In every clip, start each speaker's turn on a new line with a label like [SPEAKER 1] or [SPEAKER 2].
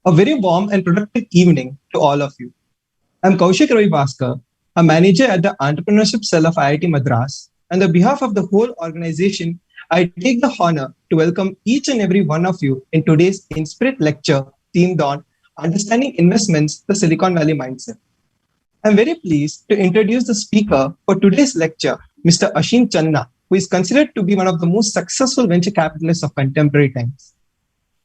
[SPEAKER 1] A very warm and productive evening to all of you. I'm Kaushik Ravi Bhaskar, a manager at the Entrepreneurship Cell of IIT Madras. And on behalf of the whole organization, I take the honor to welcome each and every one of you in today's Inspirit lecture themed on Understanding Investments, the Silicon Valley Mindset. I'm very pleased to introduce the speaker for today's lecture, Mr. Asheem Chandna, who is considered to be one of the most successful venture capitalists of contemporary times.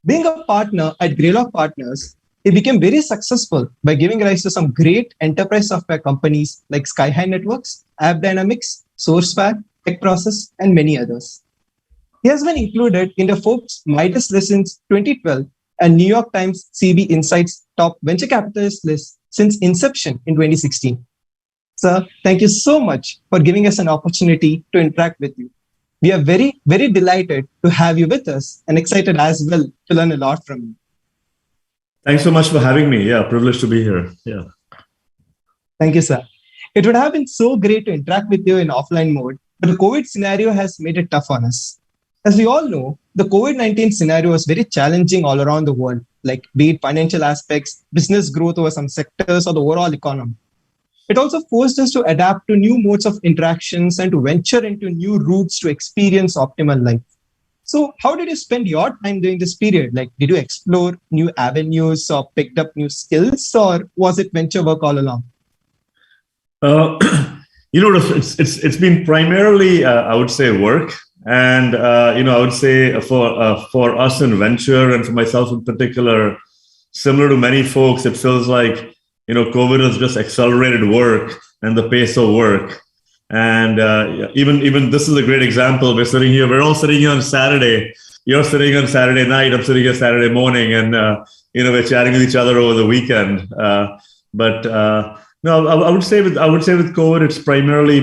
[SPEAKER 1] Being a partner at Greylock Partners, he became very successful by giving rise to some great enterprise software companies like Skyhigh Networks, AppDynamics, SourceFab, TechProcess, and many others. He has been included in the Forbes Midas Lessons 2012 and New York Times CB Insights Top Venture Capitalist list since inception in 2016. Sir, thank you so much for giving us an opportunity to interact with you. We are very, very delighted to have you with us and excited as well to learn a lot from you.
[SPEAKER 2] Thanks so much for having me. Yeah, privileged to be here. Yeah.
[SPEAKER 1] Thank you, sir. It would have been so great to interact with you in offline mode, but the COVID scenario has made it tough on us. As we all know, the COVID-19 scenario was very challenging all around the world, like be it financial aspects, business growth over some sectors, or the overall economy. It also forced us to adapt to new modes of interactions and to venture into new routes to experience optimal life. So how did you spend your time during this period? Like, did you explore new avenues or picked up new skills, or was it venture work all along?
[SPEAKER 2] It's been primarily, I would say, work. And, I would say for us in venture and for myself in particular, similar to many folks, it feels like COVID has just accelerated work and the pace of work. And even this is a great example. We're all sitting here on Saturday. You're sitting on Saturday night. I'm sitting here Saturday morning, and we're chatting with each other over the weekend. No, I would say with COVID, it's primarily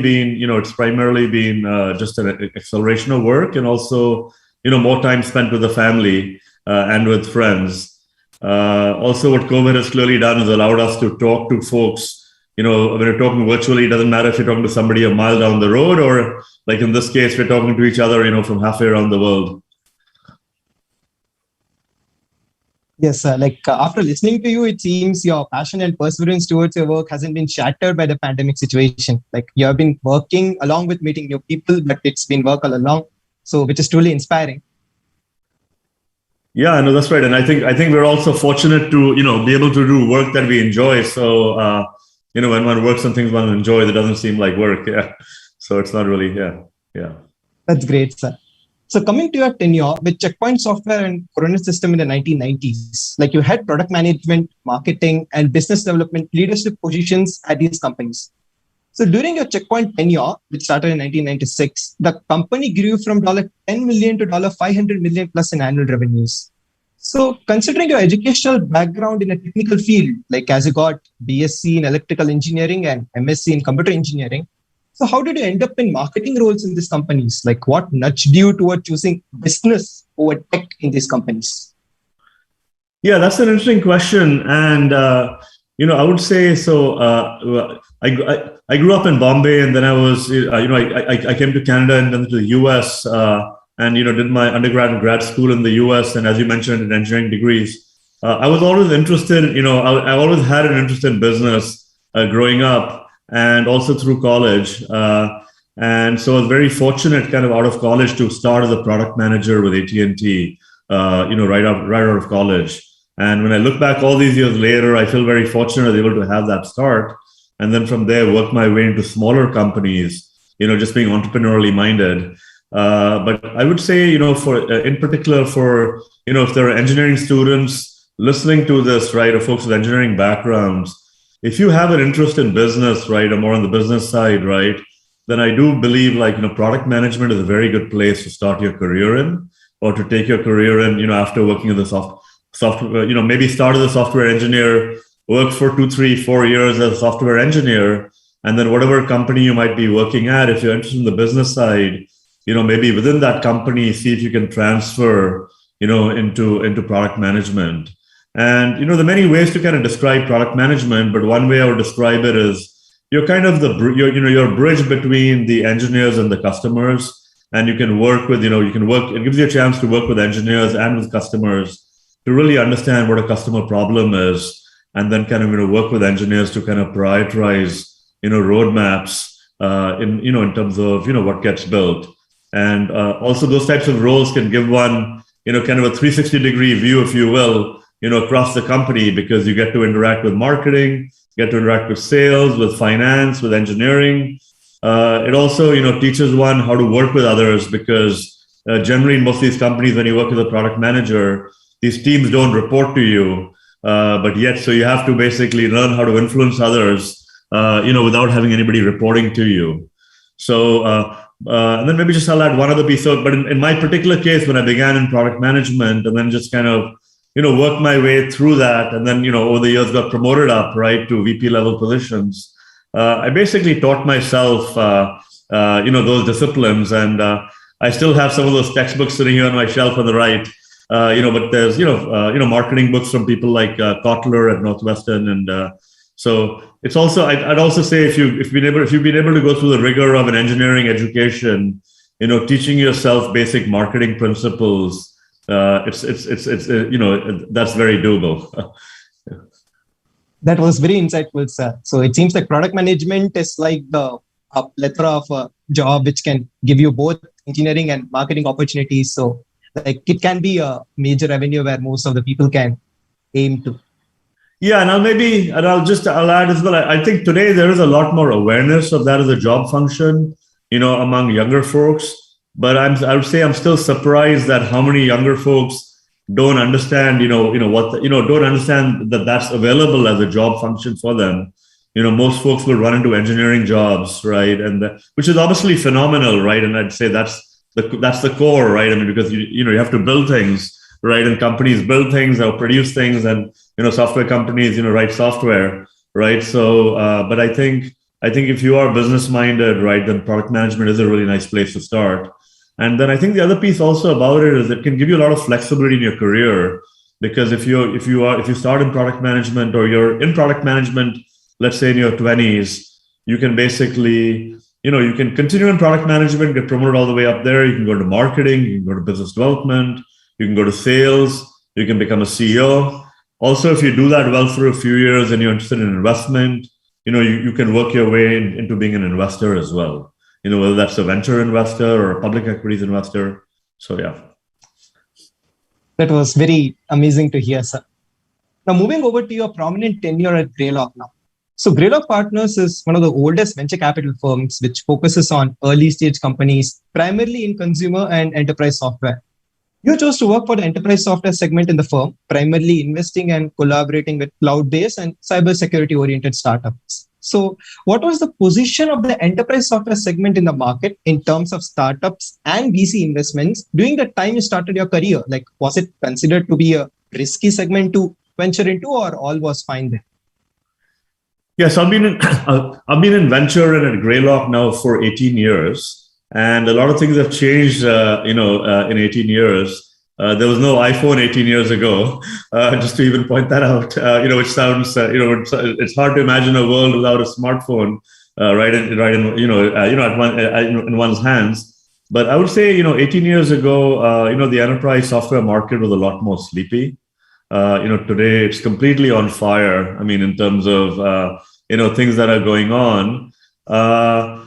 [SPEAKER 2] been just an acceleration of work, and also more time spent with the family and with friends. Also, what COVID has clearly done is allowed us to talk to folks. When you're talking virtually, it doesn't matter if you're talking to somebody a mile down the road, or like in this case, we're talking to each other, from halfway around the world.
[SPEAKER 1] Yes, sir. After listening to you, it seems your passion and perseverance towards your work hasn't been shattered by the pandemic situation. Like, you have been working along with meeting new people, but it's been work all along. So, which is truly inspiring.
[SPEAKER 2] Yeah, no, that's right. And I think we're also fortunate to, be able to do work that we enjoy. So, when one works on things one enjoys, it doesn't seem like work. Yeah. So it's not really, yeah.
[SPEAKER 1] That's great, sir. So coming to your tenure with Checkpoint Software and Coronet System in the 1990s, like you had product management, marketing, and business development leadership positions at these companies. So during your Checkpoint tenure, which started in 1996, the company grew from $10 million to $500 million plus in annual revenues. So considering your educational background in a technical field, like as you got BSc in electrical engineering and MSc in computer engineering, so how did you end up in marketing roles in these companies? Like, what nudged you toward choosing business over tech in these companies?
[SPEAKER 2] Yeah, that's an interesting question. And, I would say, so I grew up in Bombay, and then I was, I came to Canada and then to the US, and, did my undergrad and grad school in the US. And as you mentioned, in engineering degrees, I was always interested, I always had an interest in business growing up, and also through college. And so I was very fortunate kind of out of college to start as a product manager with AT&T, right out of college. And when I look back all these years later, I feel very fortunate I was able to have that start. And then from there, work my way into smaller companies, just being entrepreneurially minded. But I would say, in particular for, if there are engineering students listening to this, right, or folks with engineering backgrounds, if you have an interest in business, right, or more on the business side, right, then I do believe product management is a very good place to start your career in, or to take your career in, after working in the software, maybe start as a software engineer, work for 2, 3, 4 years as a software engineer, and then whatever company you might be working at, if you're interested in the business side, maybe within that company, see if you can transfer, into product management. And, there are many ways to kind of describe product management, but one way I would describe it is you're kind of you're a bridge between the engineers and the customers, and you can work with, it gives you a chance to work with engineers and with customers to really understand what a customer problem is, and then kind of work with engineers to kind of prioritize roadmaps in terms of what gets built. And also those types of roles can give one kind of a 360-degree view, if you will, across the company, because you get to interact with marketing, get to interact with sales, with finance, with engineering. It also teaches one how to work with others, because generally in most of these companies, when you work as a product manager, these teams don't report to you, but yet so you have to basically learn how to influence others, without having anybody reporting to you. So and then maybe just I'll add one other piece. But in my particular case, when I began in product management and then just kind of worked my way through that, and then over the years got promoted up right to VP level positions, I basically taught myself those disciplines, and I still have some of those textbooks sitting here on my shelf on the right. But there's marketing books from people like Kotler at Northwestern, and so it's also I'd also say if you've been able to go through the rigor of an engineering education, teaching yourself basic marketing principles, it's that's very doable.
[SPEAKER 1] That was very insightful, sir. So it seems like product management is like a plethora of a job which can give you both engineering and marketing opportunities. So like it can be a major avenue where most of the people can aim to.
[SPEAKER 2] Yeah, and I'll add as well. I think today there is a lot more awareness of that as a job function, among younger folks. But I would say I'm still surprised at how many younger folks don't understand, don't understand that that's available as a job function for them. Most folks will run into engineering jobs, right? And which is obviously phenomenal, right? And I'd say that's the core, right? I mean, because you have to build things, right? And companies build things or produce things, and software companies write software, right? So, but I think if you are business minded, right, then product management is a really nice place to start. And then I think the other piece also about it is it can give you a lot of flexibility in your career, because if you start in product management, or you're in product management, let's say in your 20s, you can basically you can continue in product management, get promoted all the way up there. You can go to marketing, you can go to business development, you can go to sales, you can become a CEO. Also, if you do that well for a few years and you're interested in investment, you can work your way into being an investor as well. Whether that's a venture investor or a public equities investor. So, yeah.
[SPEAKER 1] That was very amazing to hear, sir. Now, moving over to your prominent tenure at Greylock now. So Greylock Partners is one of the oldest venture capital firms which focuses on early stage companies, primarily in consumer and enterprise software. You chose to work for the enterprise software segment in the firm, primarily investing and collaborating with cloud-based and cybersecurity-oriented startups. So what was the position of the enterprise software segment in the market in terms of startups and VC investments during the time you started your career? Like, was it considered to be a risky segment to venture into, or all was fine there?
[SPEAKER 2] Yes, I've been in venture and at Greylock now for 18 years, and a lot of things have changed. In 18 years, there was no iPhone 18 years ago. Just to even point that out, which sounds, it's hard to imagine a world without a smartphone, in one's hands. But I would say, 18 years ago, the enterprise software market was a lot more sleepy. Today it's completely on fire. I mean, in terms of things that are going on. I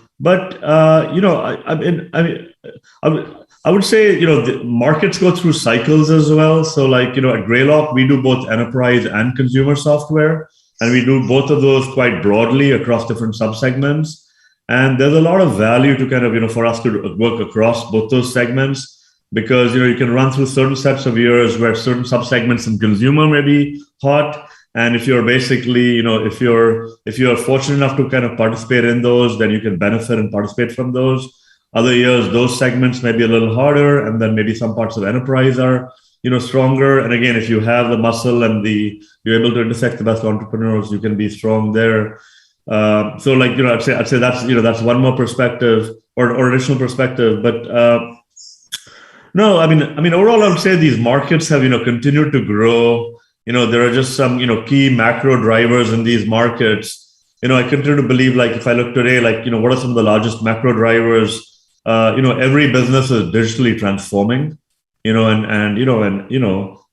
[SPEAKER 2] would say the markets go through cycles as well. So like at Greylock we do both enterprise and consumer software, and we do both of those quite broadly across different subsegments. And there's a lot of value to kind of for us to work across both those segments. Because you can run through certain sets of years where certain subsegments in consumer may be hot, and if you're basically if you're fortunate enough to kind of participate in those, then you can benefit and participate from those. Other years, those segments may be a little harder, and then maybe some parts of enterprise are stronger. And again, if you have the muscle and you're able to intersect the best entrepreneurs, you can be strong there. So like I'd say that's one more perspective or additional perspective, but. No, I mean, overall, I would say these markets have, continued to grow. There are just some, key macro drivers in these markets. I continue to believe, like, if I look today, like, what are some of the largest macro drivers? Every business is digitally transforming,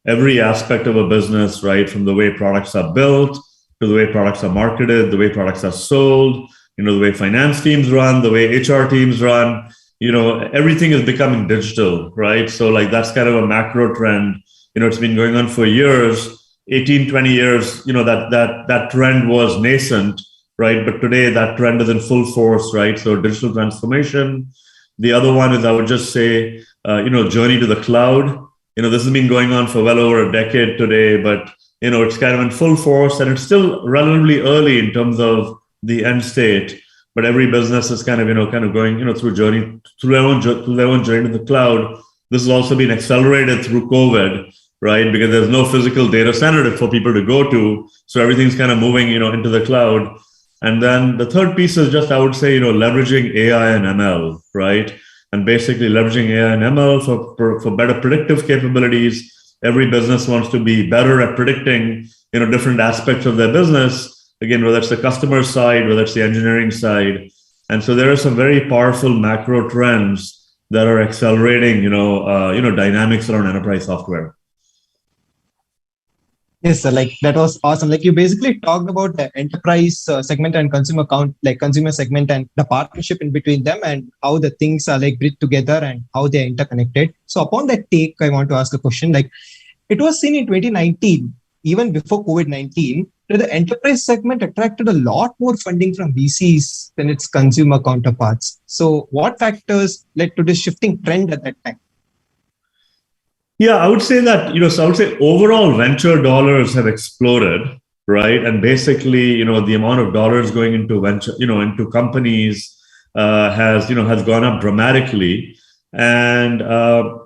[SPEAKER 2] every aspect of a business, right? From the way products are built to the way products are marketed, the way products are sold, the way finance teams run, the way HR teams run, everything is becoming digital, right? So like that's kind of a macro trend. It's been going on for years, 18, 20 years, that trend was nascent, right? But today that trend is in full force, right? So digital transformation. The other one is, I would just say, journey to the cloud. This has been going on for well over a decade today, but it's kind of in full force, and it's still relatively early in terms of the end state. But every business is kind of going through their own journey to the cloud. This has also been accelerated through COVID, right? Because there's no physical data center for people to go to, so everything's kind of moving into the cloud. And then the third piece is just, I would say, leveraging AI and ML, right? And basically leveraging AI and ML for better predictive capabilities. Every business wants to be better at predicting, different aspects of their business. Again, whether it's the customer side, whether it's the engineering side. And so there are some very powerful macro trends that are accelerating, dynamics around enterprise software.
[SPEAKER 1] Yes, sir. Like that was awesome. Like you basically talked about the enterprise segment and consumer segment and the partnership in between them and how the things are like bridged together and how they're interconnected. So upon that take, I want to ask a question. Like it was seen in 2019, even before COVID-19, that the enterprise segment attracted a lot more funding from VCs than its consumer counterparts. So what factors led to this shifting trend at that time?
[SPEAKER 2] Yeah, I would say that, so I would say overall venture dollars have exploded, right? And basically, the amount of dollars going into venture, into companies has gone up dramatically. And, so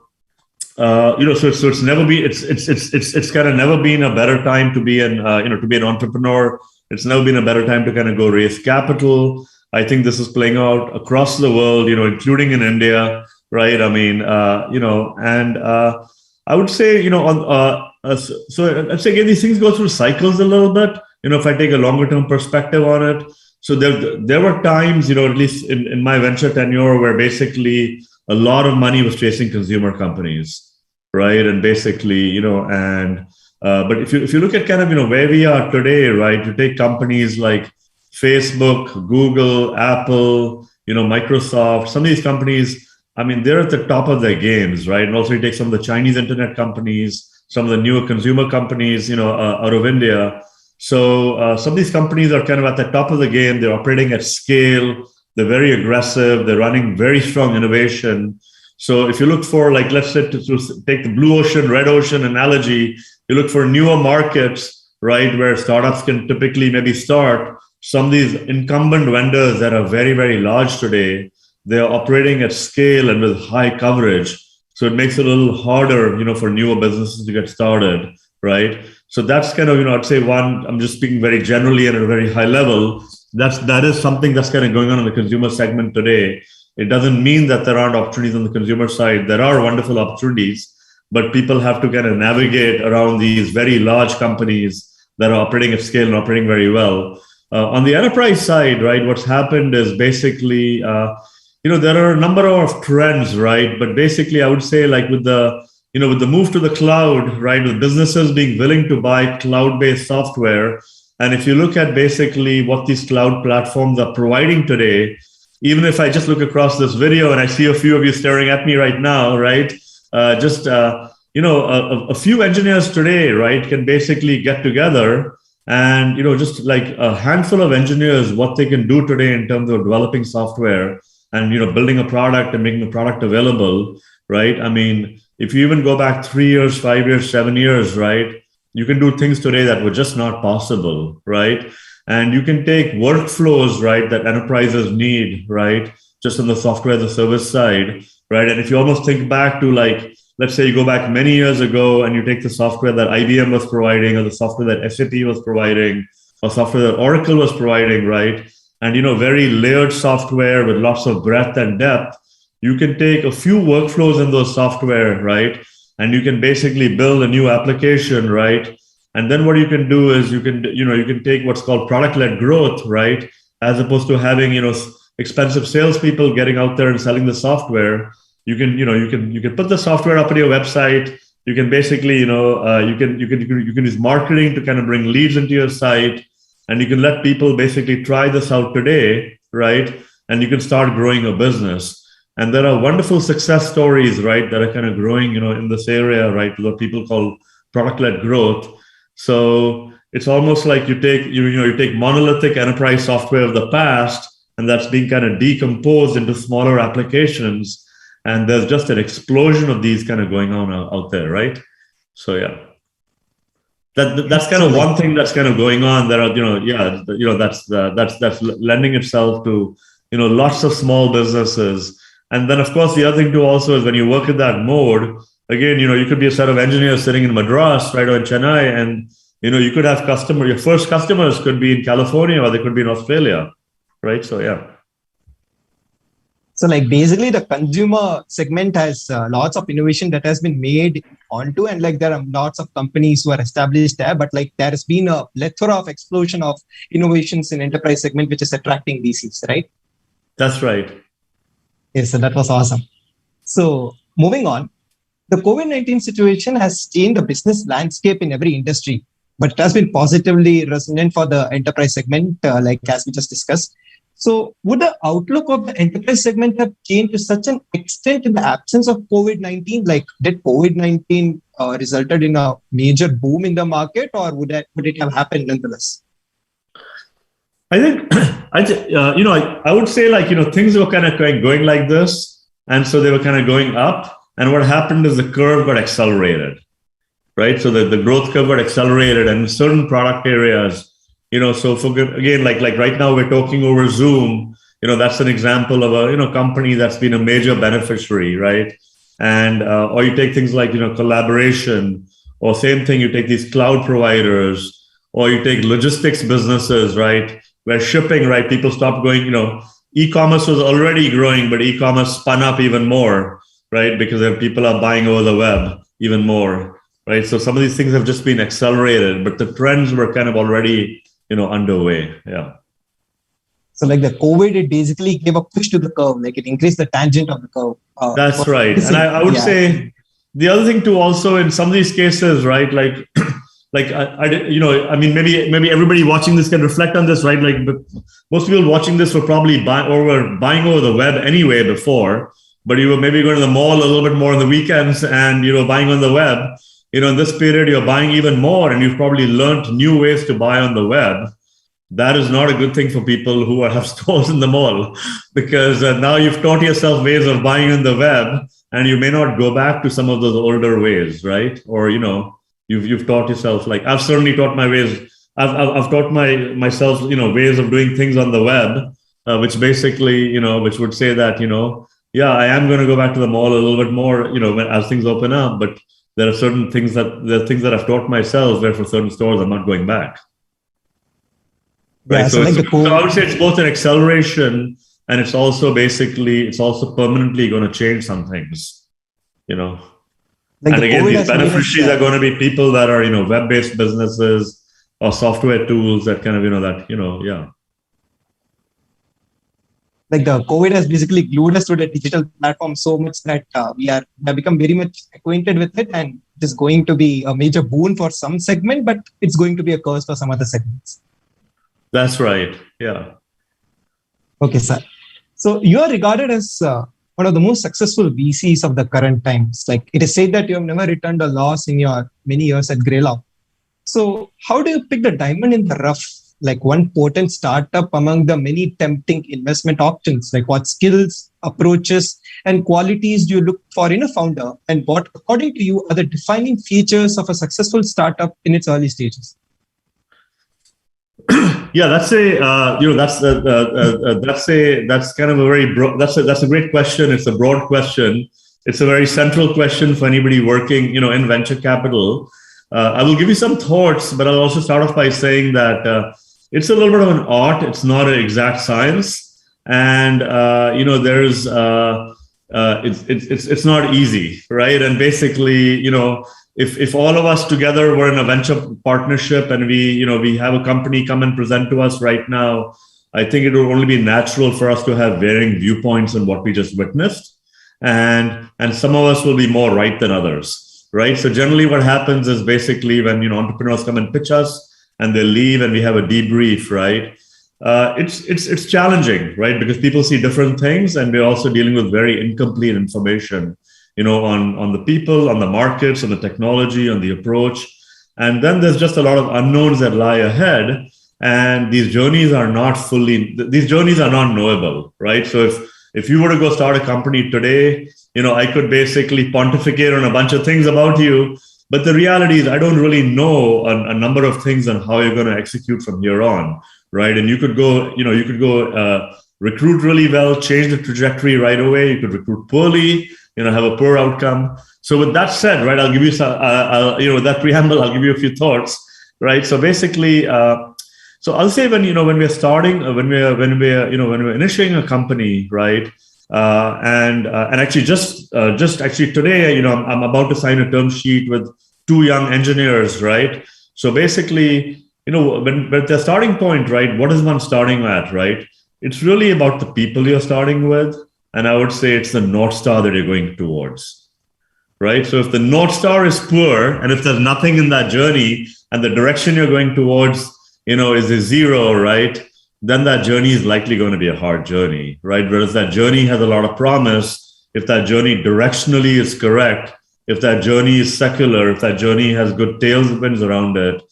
[SPEAKER 2] it's never been, it's kind of never been a better time to be to be an entrepreneur. It's never been a better time to kind of go raise capital. I think this is playing out across the world, including in India, right? I mean, I would say, so I'd say again, these things go through cycles a little bit. If I take a longer term perspective on it, so there were times, at least in my venture tenure, where basically a lot of money was chasing consumer companies, right? And basically, but if you look at kind of where we are today, right? You take companies like Facebook, Google, Apple, Microsoft, some of these companies. I mean, they're at the top of their games, right? And also you take some of the Chinese internet companies, some of the newer consumer companies, out of India. So some of these companies are kind of at the top of the game. They're operating at scale. They're very aggressive. They're running very strong innovation. So if you look for, like, let's say to take the blue ocean, red ocean analogy, you look for newer markets, right, where startups can typically maybe start. Some of these incumbent vendors that are very, very large today, they're operating at scale and with high coverage. So it makes it a little harder, for newer businesses to get started, right? So that's kind of, I'd say one, I'm just speaking very generally and at a very high level. That is something that's kind of going on in the consumer segment today. It doesn't mean that there aren't opportunities on the consumer side. There are wonderful opportunities, but people have to kind of navigate around these very large companies that are operating at scale and operating very well. On the enterprise side, right, what's happened is basically, there are a number of trends, right? But basically, I would say, like with the move to the cloud, right, with businesses being willing to buy cloud-based software. And if you look at basically what these cloud platforms are providing today, even if I just look across this video and I see a few of you staring at me right now, right? A few engineers today, right, can basically get together and, just like a handful of engineers, what they can do today in terms of developing software and building a product and making the product available, right? I mean, if you even go back 3 years, 5 years, 7 years, right, you can do things today that were just not possible, right? And you can take workflows, right, that enterprises need, right, just on the software as a service side, right? And if you almost think back to, like, let's say you go back many years ago and you take the software that IBM was providing or the software that SAP was providing or software that Oracle was providing, right? And, very layered software with lots of breadth and depth, you can take a few workflows in those software, right? And you can basically build a new application, right? And then what you can do is you can take what's called product-led growth, right? As opposed to having, expensive salespeople getting out there and selling the software. You can put the software up on your website. You can basically, you can use marketing to kind of bring leads into your site, and you can let people basically try this out today, right? And you can start growing a business. And there are wonderful success stories, right, that are kind of growing, in this area, right? What people call product-led growth. So it's almost like you take monolithic enterprise software of the past, and that's being kind of decomposed into smaller applications. And there's just an explosion of these kind of going on out there, right? So yeah, that's kind of one thing that's kind of going on. There are, that's lending itself to, lots of small businesses. And then of course the other thing too also is when you work in that mode, again, you could be a set of engineers sitting in Madras, right, or in Chennai, and you could have your first customers could be in California or they could be in Australia, right? So yeah.
[SPEAKER 1] So like basically the consumer segment has lots of innovation that has been made onto, and like there are lots of companies who are established there, but like there has been a plethora of explosion of innovations in enterprise segment, which is attracting VCs, right?
[SPEAKER 2] That's right.
[SPEAKER 1] Yes, so that was awesome. So moving on, the COVID-19 situation has changed the business landscape in every industry, but it has been positively resonant for the enterprise segment, like as we just discussed. So would the outlook of the enterprise segment have changed to such an extent in the absence of COVID-19? Like did COVID-19 resulted in a major boom in the market, or would it have happened nonetheless?
[SPEAKER 2] I think, I would say like, things were kind of going like this. And so they were kind of going up. And what happened is the curve got accelerated, right? So the growth curve got accelerated, and certain product areas, so again, like right now we're talking over Zoom, that's an example of a, company that's been a major beneficiary, right? And, or you take things like, collaboration, or same thing, you take these cloud providers, or you take logistics businesses, right? Where shipping, right? People stopped going, e-commerce was already growing, but e-commerce spun up even more, right? Because people are buying over the web even more, right? So some of these things have just been accelerated, but the trends were kind of already, underway. Yeah.
[SPEAKER 1] So like the COVID, it basically gave a push to the curve, like it increased the tangent of the curve.
[SPEAKER 2] That's right. And I would say the other thing too, also in some of these cases, right? Like, maybe everybody watching this can reflect on this, right? Like, but most people watching this were probably buying over the web anyway before, but you were maybe going to the mall a little bit more on the weekends and, buying on the web. In this period, you're buying even more, and you've probably learned new ways to buy on the web. That is not a good thing for people who have stores in the mall, because now you've taught yourself ways of buying on the web, and you may not go back to some of those older ways, right? Or, you've taught yourself, like I've certainly taught my ways. I've taught myself, ways of doing things on the web, which basically, which would say that, yeah, I am going to go back to the mall a little bit more, as things open up, but there are certain things that I've taught myself where for certain stores I'm not going back. Right. Yeah, so I would say it's both an acceleration, and it's also permanently going to change some things, Like and again, these beneficiaries are going to be people that are, web-based businesses or software tools that kind of, yeah.
[SPEAKER 1] Like the COVID has basically glued us to the digital platform so much that we have become very much acquainted with it, and it is going to be a major boon for some segment, but it's going to be a curse for some other segments.
[SPEAKER 2] That's right. Yeah.
[SPEAKER 1] Okay, sir. So you are regarded as one of the most successful VCs of the current times. Like it is said that you have never returned a loss in your many years at Greylock. So how do you pick the diamond in the rough? Like one potent startup among the many tempting investment options? Like what skills, approaches, and qualities do you look for in a founder? And what, according to you, are the defining features of a successful startup in its early stages?
[SPEAKER 2] Yeah, that's kind of a very broad. That's a great question. It's a broad question. It's a very central question for anybody working, in venture capital. I will give you some thoughts, but I'll also start off by saying that it's a little bit of an art. It's not an exact science, and there's it's not easy, right? And basically, if all of us together were in a venture partnership and we have a company come and present to us right now, I think it would only be natural for us to have varying viewpoints on what we just witnessed, and some of us will be more right than others. right? So generally what happens is basically when, entrepreneurs come and pitch us and they leave and we have a debrief, right? It's challenging, right? Because people see different things and we're also dealing with very incomplete information, on the people, on the markets, on the technology, on the approach. And then there's just a lot of unknowns that lie ahead. And these journeys are not knowable, right? So if you were to go start a company today, I could basically pontificate on a bunch of things about you. But the reality is I don't really know a number of things on how you're going to execute from here on, right? And you could go recruit really well, change the trajectory right away. You could recruit poorly, have a poor outcome. So with that said, right, I'll give you some, with that preamble, I'll give you a few thoughts, right? So basically, so I'll say when we're starting, when we're initiating a company, right? And actually just actually today, I'm about to sign a term sheet with 2 young engineers, right? So basically, when the starting point, right? What is one starting at, right? It's really about the people you're starting with, and I would say it's the North Star that you're going towards, right? So if the North Star is poor, and if there's nothing in that journey, and the direction you're going towards, is a zero, right? Then that journey is likely going to be a hard journey, right? Whereas that journey has a lot of promise, if that journey directionally is correct, if that journey is secular, if that journey has good tailwinds around it,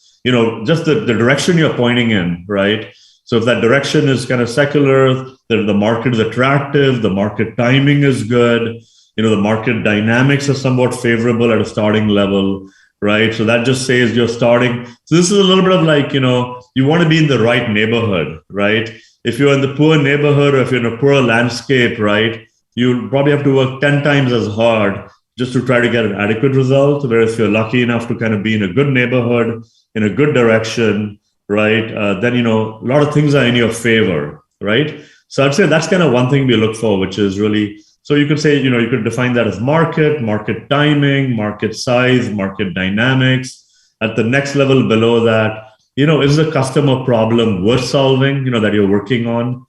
[SPEAKER 2] just the direction you're pointing in, right? So if that direction is kind of secular, the market is attractive, the market timing is good, the market dynamics are somewhat favorable at a starting level, right? So that just says you're starting. So this is a little bit of like, you want to be in the right neighborhood, right? If you're in the poor neighborhood or if you're in a poor landscape, right, you'll probably have to work 10 times as hard just to try to get an adequate result. Whereas if you're lucky enough to kind of be in a good neighborhood, in a good direction, right, then, a lot of things are in your favor, right? So I'd say that's kind of one thing we look for, which is really, so you could say, you could define that as market timing, market size, market dynamics. At the next level below that, is the customer problem worth solving, that you're working on?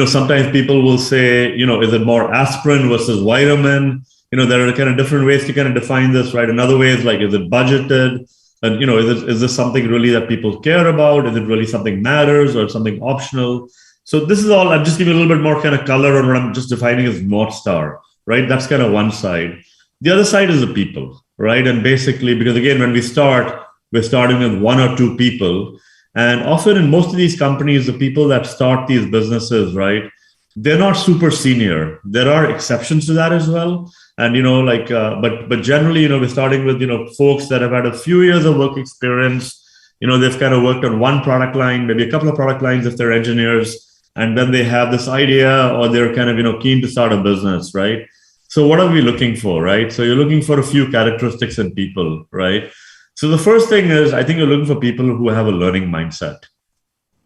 [SPEAKER 2] Sometimes people will say, is it more aspirin versus vitamin? There are kind of different ways to kind of define this, right? Another way is like, is it budgeted? And, is this something really that people care about? Is it really something matters or something optional? So this is all, I'll just give you a little bit more kind of color on what I'm just defining as North Star, right? That's kind of one side. The other side is the people, right? And basically, because again, when we start, we're starting with 1 or 2 people. And often in most of these companies, the people that start these businesses, right, they're not super senior. There are exceptions to that as well. And, but generally, we're starting with, folks that have had a few years of work experience. They've kind of worked on one product line, maybe a couple of product lines if they're engineers. And then they have this idea or they're kind of, keen to start a business, right? So what are we looking for, right? So you're looking for a few characteristics in people, right? So the first thing is, I think you're looking for people who have a learning mindset,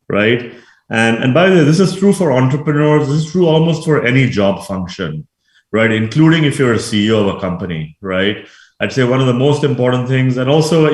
[SPEAKER 2] right? And by the way, this is true for entrepreneurs. This is true almost for any job function, right? Including if you're a CEO of a company, right? I'd say one of the most important things, and also,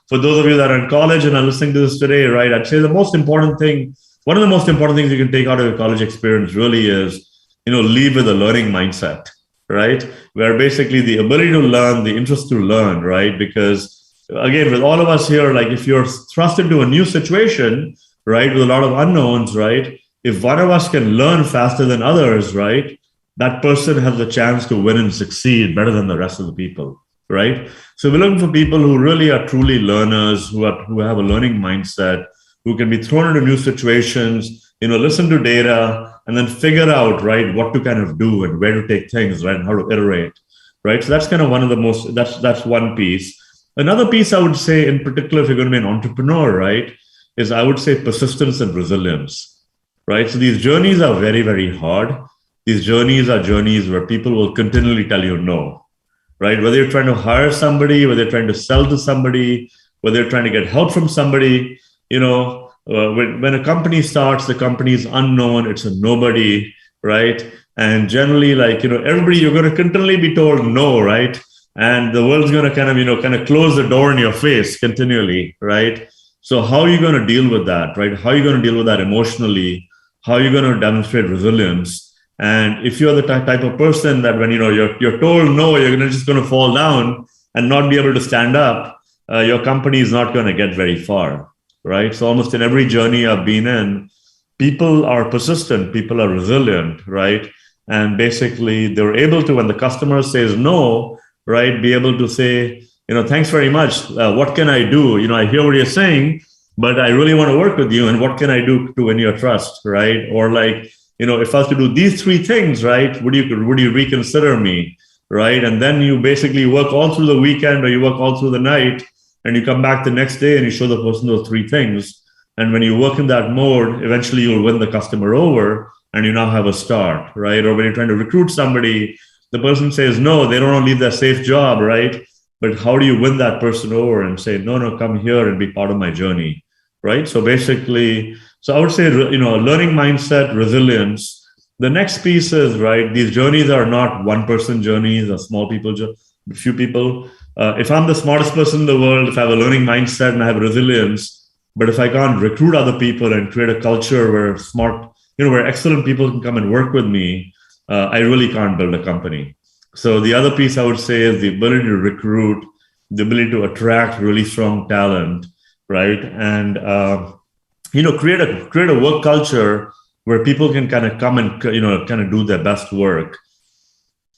[SPEAKER 2] for those of you that are in college and are listening to this today, right? I'd say one of the most important things you can take out of your college experience really is, leave with a learning mindset, right? Where basically the ability to learn, the interest to learn, right? Because again, with all of us here, like if you're thrust into a new situation, right, with a lot of unknowns, right? If one of us can learn faster than others, right, that person has a chance to win and succeed better than the rest of the people, right? So we're looking for people who really are truly learners, who have a learning mindset, who can be thrown into new situations, listen to data, and then figure out, right, what to kind of do and where to take things, right, and how to iterate, right? So that's kind of one of the most, that's one piece. Another piece I would say, in particular, if you're going to be an entrepreneur, right, is I would say persistence and resilience, right? So these journeys are very, very hard. These journeys are journeys where people will continually tell you no, right? Whether you're trying to hire somebody, whether you're trying to sell to somebody, whether you're trying to get help from somebody, when a company starts, the company is unknown, it's a nobody, right? And generally, everybody, you're going to continually be told no, right? And the world's going to kind of close the door in your face continually, right? So how are you going to deal with that, right? How are you going to deal with that emotionally? How are you going to demonstrate resilience? And if you're the type of person that when you're told no, you're just going to fall down and not be able to stand up, your company is not going to get very far, right? So almost in every journey I've been in, people are persistent, people are resilient, right? And basically they're able to, when the customer says no, right, be able to say, thanks very much. What can I do? I hear what you're saying, but I really want to work with you. And what can I do to win your trust, right? Or like, if I was to do these three things, right, would you reconsider me, right? And then you basically work all through the weekend or you work all through the night, and you come back the next day and you show the person those three things. And when you work in that mode, eventually you'll win the customer over and you now have a start, right? Or when you're trying to recruit somebody, the person says no, they don't want to leave their safe job, right? But how do you win that person over and say, no, come here and be part of my journey, right? So basically, I would say, learning mindset, resilience. The next piece is, right, these journeys are not one-person journeys or small people, few people. If I'm the smartest person in the world, if I have a learning mindset and I have resilience, but if I can't recruit other people and create a culture where where excellent people can come and work with me, I really can't build a company. So the other piece I would say is the ability to recruit, the ability to attract really strong talent, right? And, create a work culture where people can kind of come and, kind of do their best work.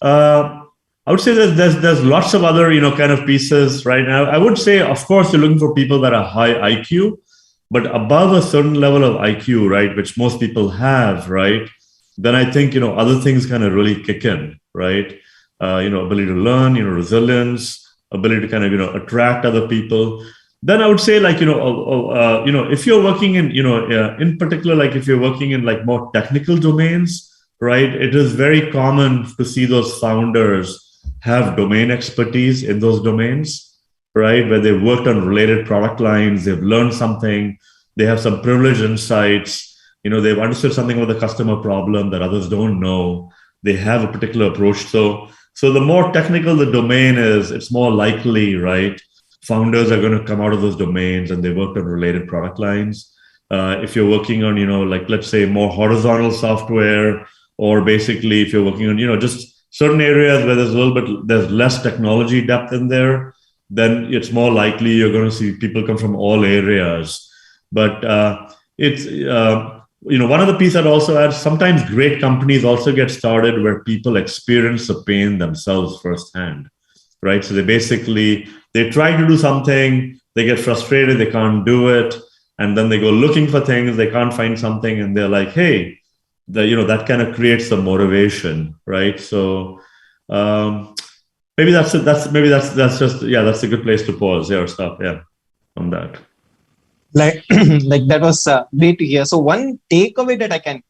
[SPEAKER 2] I would say that there's lots of other, kind of pieces right now. I would say, of course, you're looking for people that are high IQ, but above a certain level of IQ, right, which most people have, right, then I think, other things kind of really kick in, right? Ability to learn, resilience, ability to kind of, attract other people. Then I would say, like, if you're working in, in particular, like if you're working in like more technical domains, right, it is very common to see those founders have domain expertise in those domains, right, where they've worked on related product lines, they've learned something, they have some privileged insights, they've understood something about the customer problem that others don't know, they have a particular approach. So the more technical the domain is, it's more likely, right, founders are going to come out of those domains and they worked on related product lines. If you're working on, like, let's say more horizontal software, or basically if you're working on, just certain areas where there's less technology depth in there, then it's more likely you're going to see people come from all areas. But it's, one of the pieces I'd also add, sometimes great companies also get started where people experience the pain themselves firsthand, right? So they try to do something, they get frustrated, they can't do it, and then they go looking for things, they can't find something, and they're like, hey, that kind of creates some motivation, right? So maybe that's just that's a good place to pause or stop, on that.
[SPEAKER 1] Like that was great to hear. So one takeaway that I can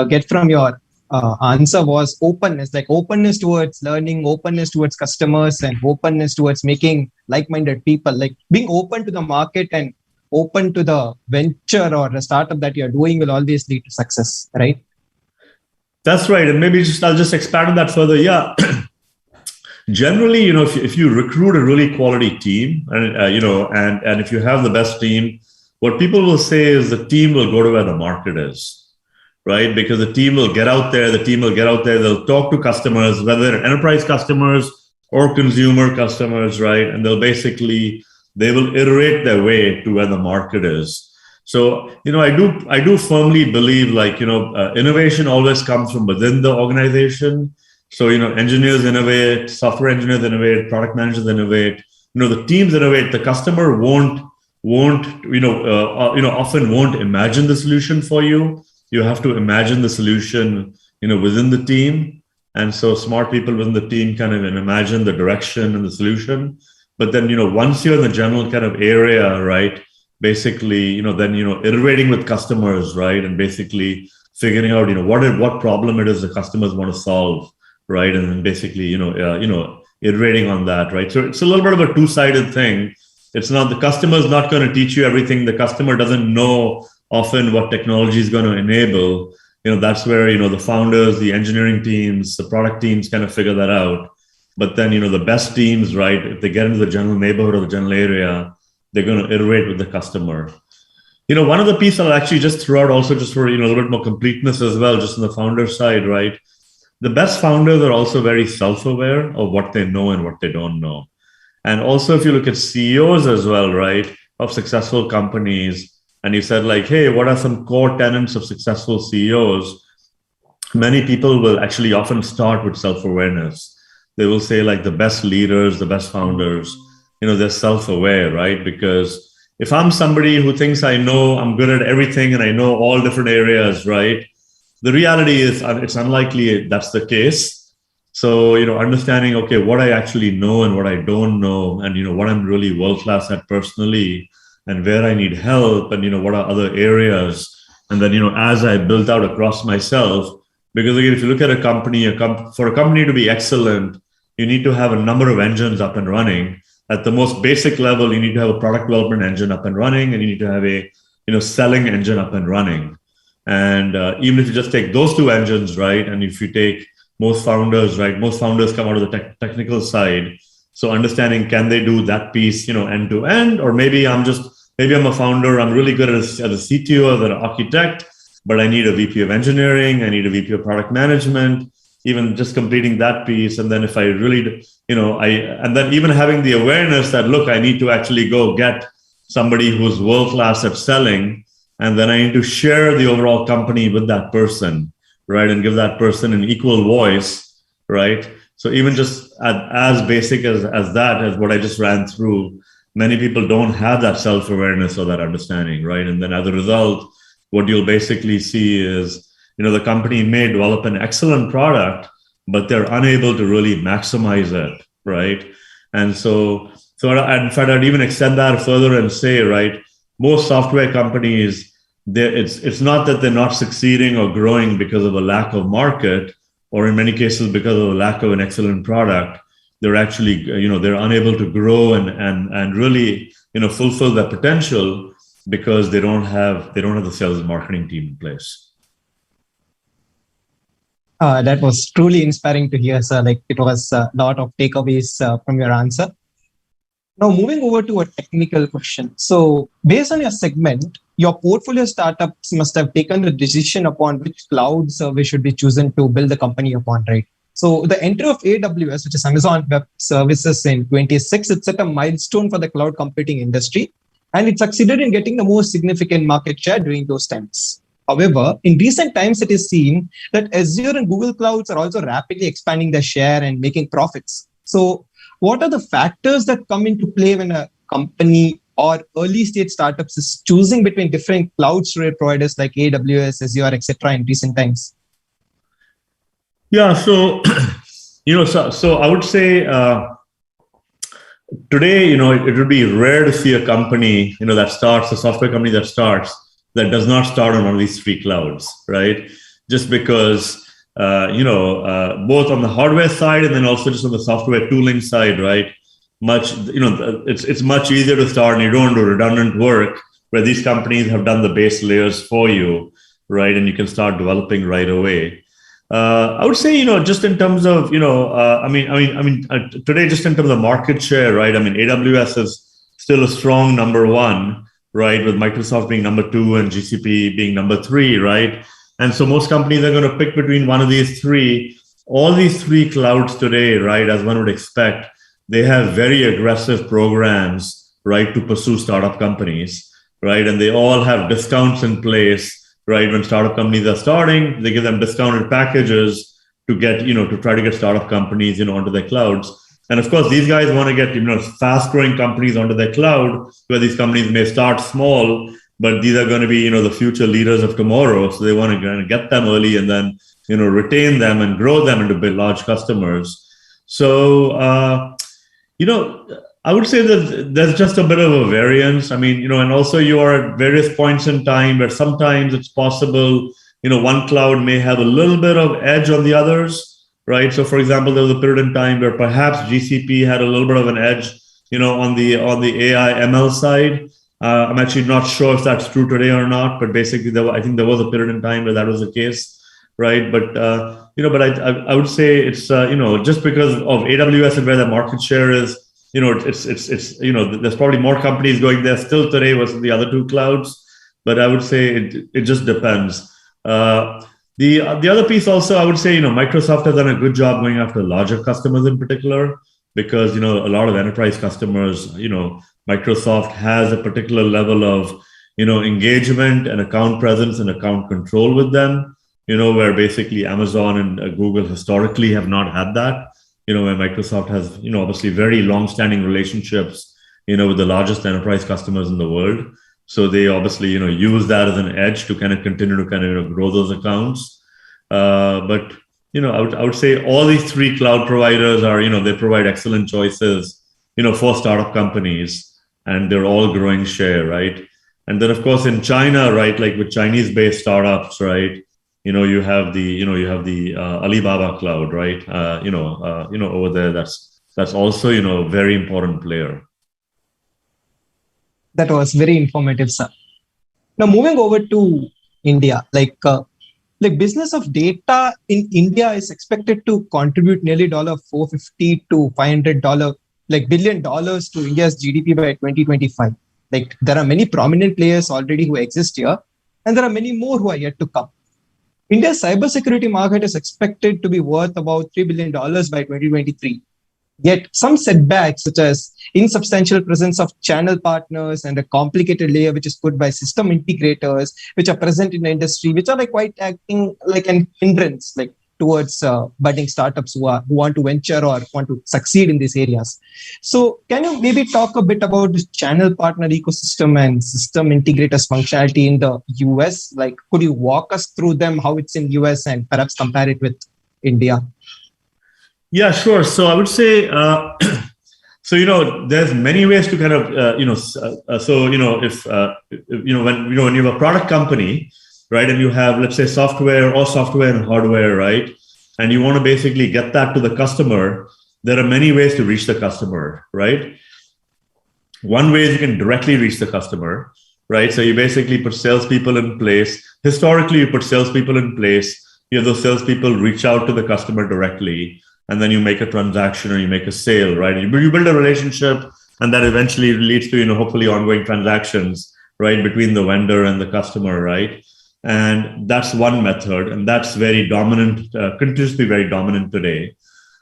[SPEAKER 1] get from your answer was openness, like openness towards learning, openness towards customers, and openness towards making like-minded people, like being open to the market and open to the venture or the startup that you're doing will always lead to success, right?
[SPEAKER 2] That's right. And maybe I'll just expand on that further. Yeah. Generally, if you recruit a really quality team and, and if you have the best team, what people will say is the team will go to where the market is, right? Because the team will get out there, they'll talk to customers, whether they're enterprise customers or consumer customers, right? And they will iterate their way to where the market is. So, I do firmly believe, like, innovation always comes from within the organization. So, engineers innovate, software engineers innovate, product managers innovate, the teams innovate. The customer often won't imagine the solution for you. You have to imagine the solution, within the team. And so smart people within the team kind of imagine the direction and the solution. But then, once you're in the general kind of area, right, basically, then, iterating with customers, right, and basically figuring out, what problem it is the customers want to solve, right, and then basically, iterating on that, right. So it's a little bit of a two-sided thing. It's not, the customer is not going to teach you everything. The customer doesn't know often what technology is going to enable. That's where, the founders, the engineering teams, the product teams kind of figure that out. But then, the best teams, right, if they get into the general neighborhood or the general area, they're going to iterate with the customer. One of the pieces I'll actually just throw out also just for, a little bit more completeness as well, just on the founder side, right? the best founders are also very self-aware of what they know and what they don't know. And also, if you look at CEOs as well, right, of successful companies, and you said like, hey, what are some core tenets of successful CEOs? Many people will actually often start with self-awareness. They will say like the best leaders, the best founders, they're self-aware, right? Because if I'm somebody who thinks I know I'm good at everything and I know all different areas, right? The reality is it's unlikely that's the case. So, understanding, okay, what I actually know and what I don't know, and, what I'm really world-class at personally and where I need help and, what are other areas. And then, as I build out across myself, because again, if you look at a company, for a company to be excellent, you need to have a number of engines up and running. At the most basic level, you need to have a product development engine up and running, and you need to have a selling engine up and running. And even if you just take those two engines, right, and if you take most founders, right, most founders come out of the technical side. So understanding, can they do that piece, end to end, or maybe I'm a founder, I'm really good as a CTO, as an architect, but I need a VP of engineering, I need a VP of product management, even just completing that piece. And then if I really, and then even having the awareness that, look, I need to actually go get somebody who's world-class at selling, and then I need to share the overall company with that person, right? And give that person an equal voice, right? So even just as basic as that, as what I just ran through, many people don't have that self-awareness or that understanding, right? And then as a result, what you'll basically see is, the company may develop an excellent product, but they're unable to really maximize it, right? And so in fact, I'd even extend that further and say, right, most software companies, it's not that they're not succeeding or growing because of a lack of market, or in many cases because of a lack of an excellent product. They're actually, they're unable to grow and really, fulfill their potential because they don't have the sales and marketing team in place.
[SPEAKER 1] That was truly inspiring to hear, sir. Like, it was a lot of takeaways from your answer. Now, moving over to a technical question. So, based on your segment, your portfolio startups must have taken the decision upon which cloud service should be chosen to build the company upon, right? So, the entry of AWS, which is Amazon Web Services in 26, it set a milestone for the cloud computing industry, and it succeeded in getting the most significant market share during those times. However, in recent times, it is seen that Azure and Google Clouds are also rapidly expanding their share and making profits. So, what are the factors that come into play when a company or early stage startups is choosing between different cloud storage providers like AWS, Azure, etc. in recent times?
[SPEAKER 2] Yeah, so so I would say today, it would be rare to see a company, a software company that does not start on one of these three clouds, right? Just because, both on the hardware side and then also just on the software tooling side, right? It's much easier to start, and you don't do redundant work where these companies have done the base layers for you, right? And you can start developing right away. I would say, just in terms of, today, just in terms of market share, right? AWS is still a strong number one, right? With Microsoft being number two and GCP being number three, right? And so most companies are going to pick between one of these three. All these three clouds today, right, as one would expect, they have very aggressive programs, right, to pursue startup companies, right? And they all have discounts in place, right? When startup companies are starting, they give them discounted packages to get, to try to get startup companies, onto their clouds. And of course, these guys want to get, fast-growing companies onto their cloud, where these companies may start small, but these are going to be, the future leaders of tomorrow. So they want to get them early and then, retain them and grow them into big, large customers. So, I would say that there's just a bit of a variance. And also you are at various points in time where sometimes it's possible, one cloud may have a little bit of edge on the others, right? So for example, there was a period in time where perhaps GCP had a little bit of an edge, on the AI ML side. I'm actually not sure if that's true today or not, but basically I think there was a period in time where that was the case, right? But, but I would say it's, just because of AWS and where the market share is, it's there's probably more companies going there still today versus the other two clouds, but I would say it just depends. The The other piece also, I would say, Microsoft has done a good job going after larger customers in particular, because, a lot of enterprise customers, Microsoft has a particular level of, engagement and account presence and account control with them, where basically Amazon and Google historically have not had that, where Microsoft has, obviously very long-standing relationships, with the largest enterprise customers in the world. So they obviously, use that as an edge to kind of continue to kind of grow those accounts. But I would say all these three cloud providers are, they provide excellent choices, for startup companies, and they're all growing share, right? And then of course in China, right, like with Chinese-based startups, right, you have the Alibaba cloud, right? Over there, that's also, a very important player.
[SPEAKER 1] That was very informative, sir. Now moving over to India, like business of data in India is expected to contribute nearly $450 to $500 billion to India's GDP by 2025. Like there are many prominent players already who exist here, and there are many more who are yet to come. India's cybersecurity market is expected to be worth about $3 billion by 2023. Yet some setbacks, such as insubstantial presence of channel partners and a complicated layer which is put by system integrators, which are present in the industry, which are quite acting like an hindrance, towards budding startups who want to venture or want to succeed in these areas. So can you maybe talk a bit about the channel partner ecosystem and system integrators functionality in the US? Could you walk us through them, how it's in US, and perhaps compare it with India?
[SPEAKER 2] Yeah, sure. So I would say, there's many ways to kind of, when you have a product company, right, and you have, let's say, software and hardware, right, and you want to basically get that to the customer, there are many ways to reach the customer, right? One way is you can directly reach the customer, right? So you basically put salespeople in place. Historically, you put salespeople in place. Those salespeople reach out to the customer directly, and then you make a transaction or you make a sale, right? You build a relationship, and that eventually leads to, hopefully ongoing transactions, right, between the vendor and the customer, right? And that's one method, and that's very dominant, continues to be very dominant today.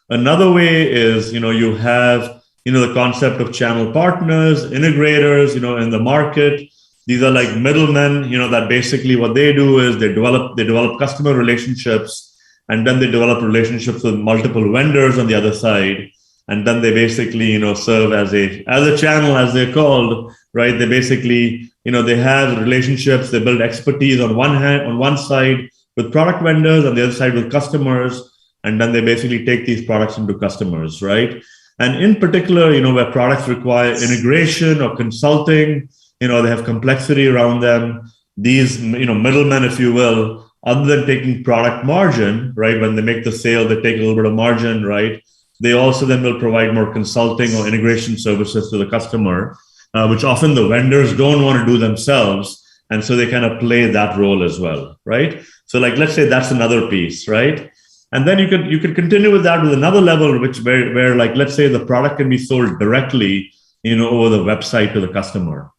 [SPEAKER 2] Another way is, you have, the concept of channel partners, integrators, in the market. These are like middlemen, that basically what they do is they develop customer relationships, and then they develop relationships with multiple vendors on the other side. And then they basically, serve as a channel, as they're called, right? They basically, they have relationships, they build expertise on one side with product vendors, on the other side with customers, and then they basically take these products into customers, right? And in particular, where products require integration or consulting, they have complexity around them. These, middlemen, if you will, other than taking product margin, right? When they make the sale, they take a little bit of margin, right? They also then will provide more consulting or integration services to the customer, which often the vendors don't want to do themselves. And so they kind of play that role as well, right? So let's say that's another piece, right? And then you could continue with that with another level, where let's say the product can be sold directly, over the website to the customer,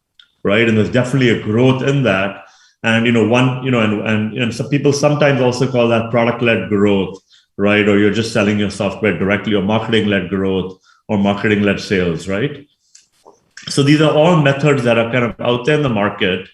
[SPEAKER 2] right? And there's definitely a growth in that. And and some people sometimes also call that product-led growth, right? Or you're just selling your software directly, or marketing-led growth, or marketing-led sales, right? So these are all methods that are kind of out there in the market.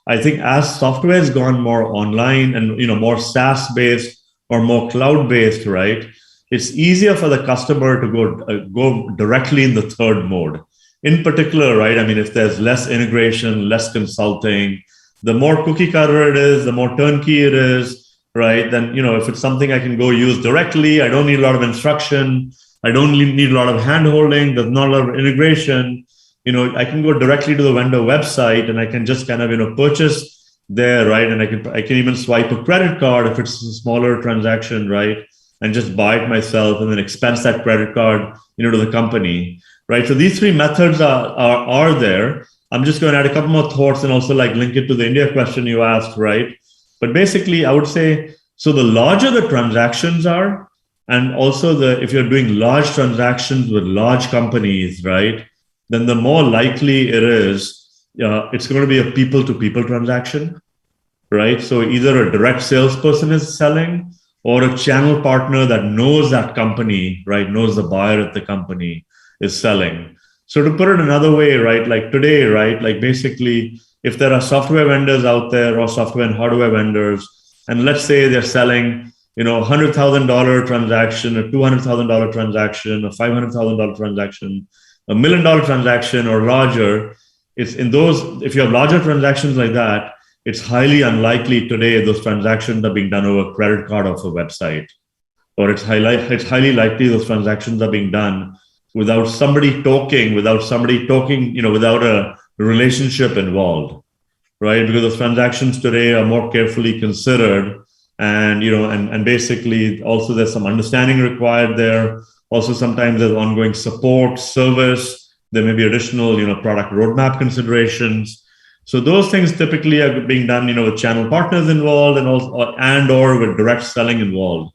[SPEAKER 2] I think as software has gone more online and more SaaS-based or more cloud-based, right? It's easier for the customer to go directly in the third mode. In particular, right? I mean, if there's less integration, less consulting, the more cookie cutter it is, the more turnkey it is, right? Then, if it's something I can go use directly, I don't need a lot of instruction, I don't need a lot of hand-holding, there's not a lot of integration, I can go directly to the vendor website and I can just kind of, purchase there, right? And I can even swipe a credit card if it's a smaller transaction, right? And just buy it myself and then expense that credit card, to the company, right? So these three methods are there. I'm just going to add a couple more thoughts and also link it to the India question you asked, right? But basically, I would say, so the larger the transactions are, and also if you're doing large transactions with large companies, right, then the more likely it is, it's going to be a people-to-people transaction, right? So either a direct salesperson is selling or a channel partner that knows that company, right, knows the buyer at the company is selling. So to put it another way, right, like today, right, like basically, if there are software vendors out there or software and hardware vendors, and let's say they're selling, $100,000 transaction, a $200,000 transaction, a $500,000 transaction, $1 million transaction or larger, it's in those, if you have larger transactions like that, it's highly unlikely today those transactions are being done over a credit card off a website, or it's highly likely those transactions are being done without somebody talking, without a relationship involved, right? Because those transactions today are more carefully considered, and and basically also there's some understanding required there. Also, sometimes there's ongoing support, service. There may be additional, product roadmap considerations. So those things typically are being done, with channel partners involved or with direct selling involved.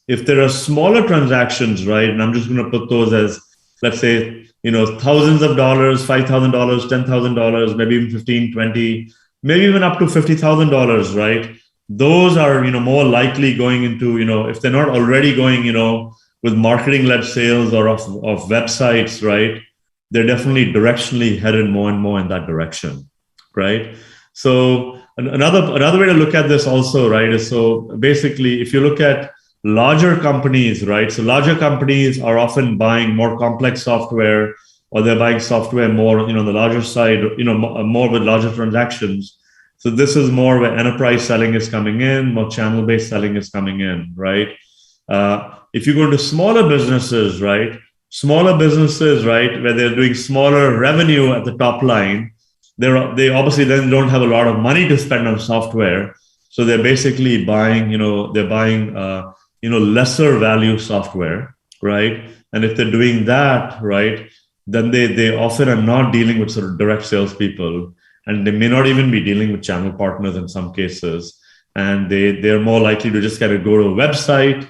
[SPEAKER 2] If there are smaller transactions, right, and I'm just going to put those as, let's say, thousands of dollars, $5,000, $10,000, maybe even 15, 20, maybe even up to $50,000, right? Those are, more likely going into, if they're not already going, with marketing-led sales or of websites, right? They're definitely directionally headed more and more in that direction, right? So another way to look at this also, right, is so basically if you look at larger companies, right? So larger companies are often buying more complex software, or they're buying software more, on the larger side, more with larger transactions. So this is more where enterprise selling is coming in, more channel-based selling is coming in, right? If you go to smaller businesses, right? Where they're doing smaller revenue at the top line, they obviously then don't have a lot of money to spend on software. So they're basically buying, lesser value software, right? And if they're doing that, right, then they often are not dealing with sort of direct salespeople, and they may not even be dealing with channel partners in some cases. And they're more likely to just kind of go to a website,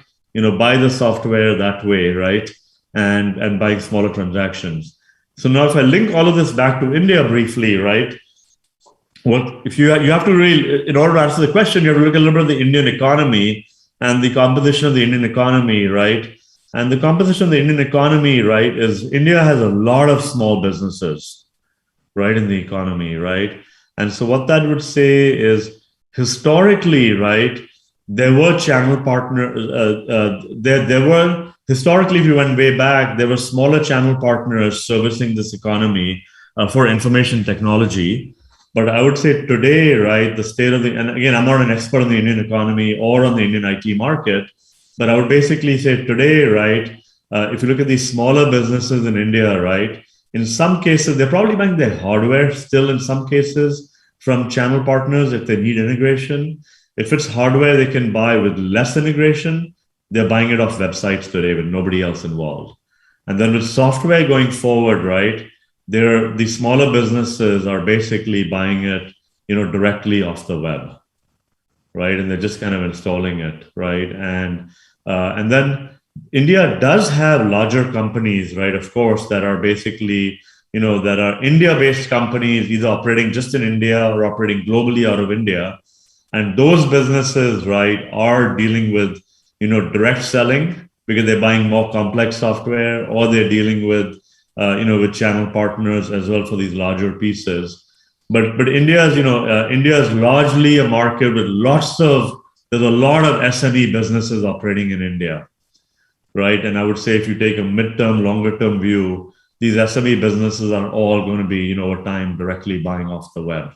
[SPEAKER 2] buy the software that way, right? And buying smaller transactions. So now if I link all of this back to India briefly, right? What if you have to really, in order to answer the question, you have to look a little bit at the Indian economy and the composition of the Indian economy, right? And the composition of the Indian economy, right, is India has a lot of small businesses, right, in the economy, right? And so what that would say is historically, right, there were channel partners, there were, historically, if you went way back, there were smaller channel partners servicing this economy for information technology. But I would say today, right, the state of the, and again, I'm not an expert on the Indian economy or on the Indian IT market, but I would basically say today, right, if you look at these smaller businesses in India, right, in some cases, they're probably buying their hardware still in some cases from channel partners if they need integration. If it's hardware they can buy with less integration, they're buying it off websites today with nobody else involved. And then with software going forward, right, these smaller businesses are basically buying it, directly off the web, right? And they're just kind of installing it, right? And then India does have larger companies, right? Of course, that are basically, that are India-based companies, either operating just in India or operating globally out of India. And those businesses, right, are dealing with, direct selling because they're buying more complex software, or they're dealing with, with channel partners as well for these larger pieces. But India's, India is largely a market with there's a lot of SME businesses operating in India, right? And I would say if you take a midterm, longer term view, these SME businesses are all going to be, over time, directly buying off the web.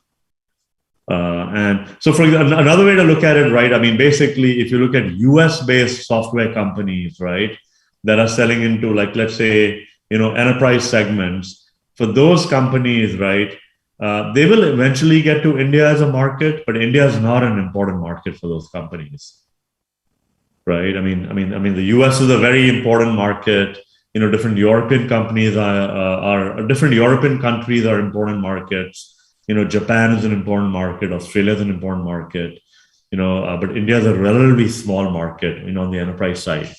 [SPEAKER 2] And so for another way to look at it, right, I mean, basically, if you look at US-based software companies, right, that are selling into, like, let's say, enterprise segments, for those companies, right, they will eventually get to India as a market, but India is not an important market for those companies, right? I mean, the US is a very important market. Different European companies different European countries are important markets. Japan is an important market. Australia is an important market. But India is a relatively small market, on the enterprise side.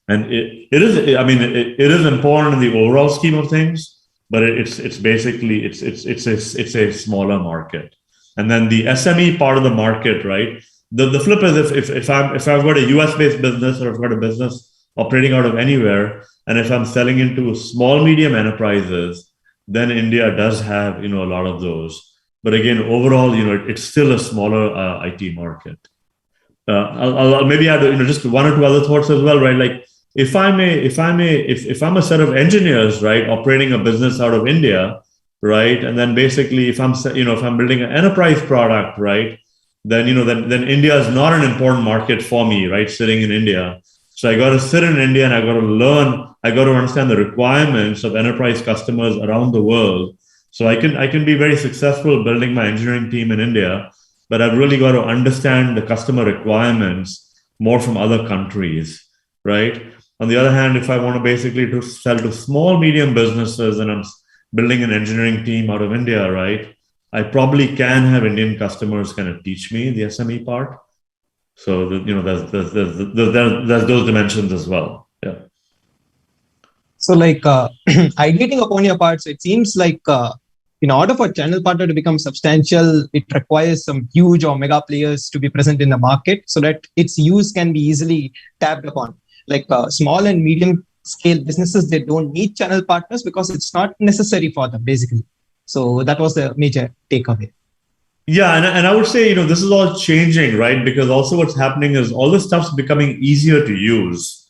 [SPEAKER 2] And it is important in the overall scheme of things, but it's basically it's a smaller market. And then the SME part of the market, right? The flip is if I've got a US based business, or I've got a business operating out of anywhere, and if I'm selling into small, medium enterprises, then India does have, a lot of those. But again, overall, it's still a smaller IT market. I'll maybe add, just one or two other thoughts as well, right? Like if I'm a set of engineers, right, operating a business out of India, right, and then basically if I'm building an enterprise product, right, then then India is not an important market for me, right, sitting in India. So I got to sit in India and I got to learn, I got to understand the requirements of enterprise customers around the world. So I can be very successful building my engineering team in India, but I've really got to understand the customer requirements more from other countries, right? On the other hand, if I want to basically to sell to small, medium businesses and I'm building an engineering team out of India, right, I probably can have Indian customers kind of teach me the SME part. So there's those dimensions as well. Yeah.
[SPEAKER 1] So like ideating upon your part, so it seems like in order for a channel partner to become substantial, it requires some huge or mega players to be present in the market so that its use can be easily tapped upon. Like small and medium scale businesses, they don't need channel partners because it's not necessary for them, basically. So that was the major takeaway.
[SPEAKER 2] Yeah, and I would say, this is all changing, right? Because also what's happening is all this stuff's becoming easier to use.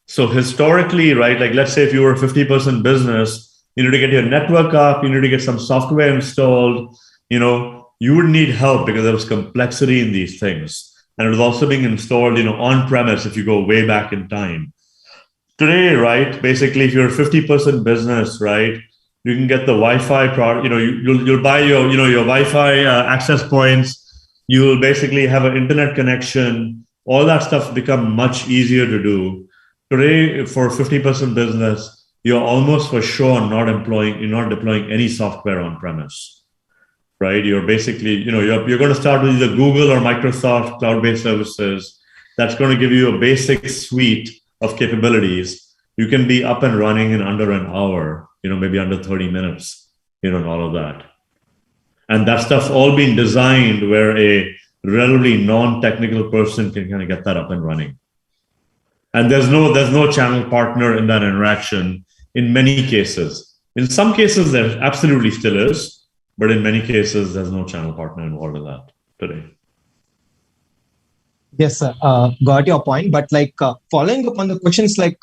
[SPEAKER 2] So historically, right, like let's say if you were a 50-person business, you need to get your network up, you need to get some software installed, you would need help because there was complexity in these things. And it was also being installed, on premise if you go way back in time. Today, right, basically if you're a 50-person business, right, you can get the Wi-Fi product, you'll buy your Wi-Fi access points, you'll basically have an internet connection, all that stuff become much easier to do. Today, for a 50-person business, you're almost for sure not deploying any software on premise, right? You're basically, you're going to start with either Google or Microsoft cloud-based services. That's going to give you a basic suite of capabilities. You can be up and running in under an hour, maybe under 30 minutes, and all of that. And that stuff's all been designed where a relatively non-technical person can kind of get that up and running. And there's no channel partner in that interaction in many cases. In some cases, there absolutely still is, but in many cases, there's no channel partner involved in that today.
[SPEAKER 1] Yes, sir. Got your point. But like following up on the questions, like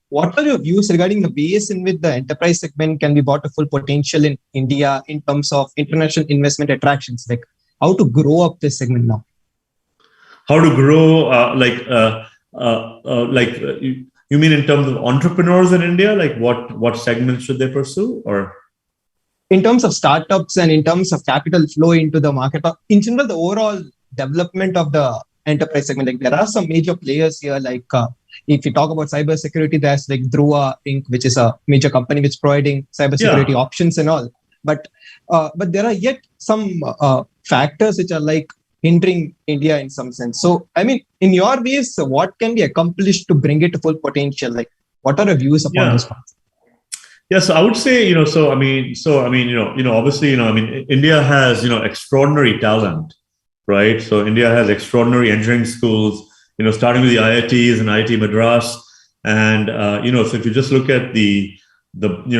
[SPEAKER 1] what are your views regarding the ways in which the enterprise segment can be brought to full potential in India in terms of international investment attractions? Like how to grow up this segment now?
[SPEAKER 2] How to grow, you mean in terms of entrepreneurs in India? Like what segments should they pursue, or?
[SPEAKER 1] In terms of startups and in terms of capital flow into the market, or in general, the overall development of the enterprise segment. Like there are some major players here, like if you talk about cybersecurity, there's like Dhruva Inc., which is a major company which is providing cybersecurity options and all. But there are yet some factors which are like hindering India in some sense. So, I mean, in your views, what can be accomplished to bring it to full potential? Like, what are your views upon this one?
[SPEAKER 2] Yeah, so I would say, obviously, India has, extraordinary talent, right? So India has extraordinary engineering schools, starting with the IITs and IIT Madras, and so if you just look at the quality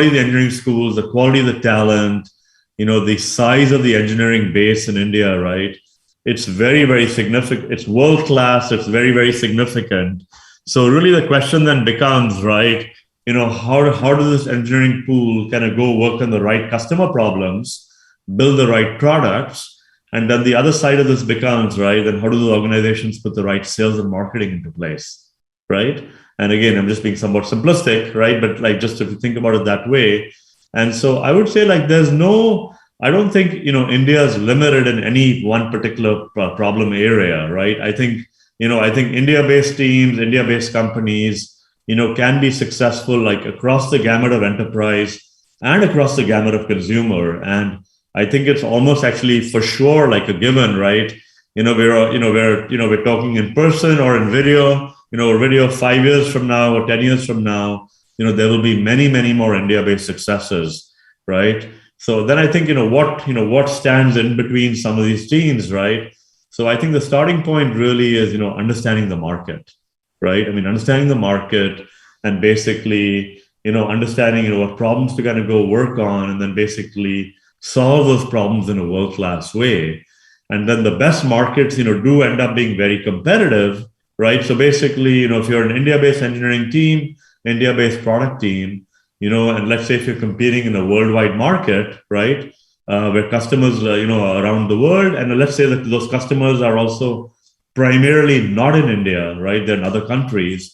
[SPEAKER 2] of the engineering schools, the quality of the talent, the size of the engineering base in India, right? It's very, very significant. It's world class. It's very, very significant. So really the question then becomes, right, how does this engineering pool kind of go work on the right customer problems, build the right products, and then the other side of this becomes, right, then how do the organizations put the right sales and marketing into place, right? And again, I'm just being somewhat simplistic, right? But like just if you think about it that way. And so I would say like I don't think, India is limited in any one particular problem area, right? I think India-based teams, India-based companies, can be successful like across the gamut of enterprise and across the gamut of consumer. And I think it's almost actually for sure like a given, right? We're talking in person or in video, video 5 years from now or 10 years from now, there will be many, many more India-based successes, right? So then I think, what stands in between some of these teams, right? So I think the starting point really is, understanding the market, right? I mean, understanding the market and basically, understanding, what problems to kind of go work on, and then basically solve those problems in a world-class way. And then the best markets, do end up being very competitive, right? So basically, if you're an India-based engineering team, India-based product team, and let's say if you're competing in a worldwide market, right, where customers, are around the world, and let's say that those customers are also primarily not in India, right, they're in other countries,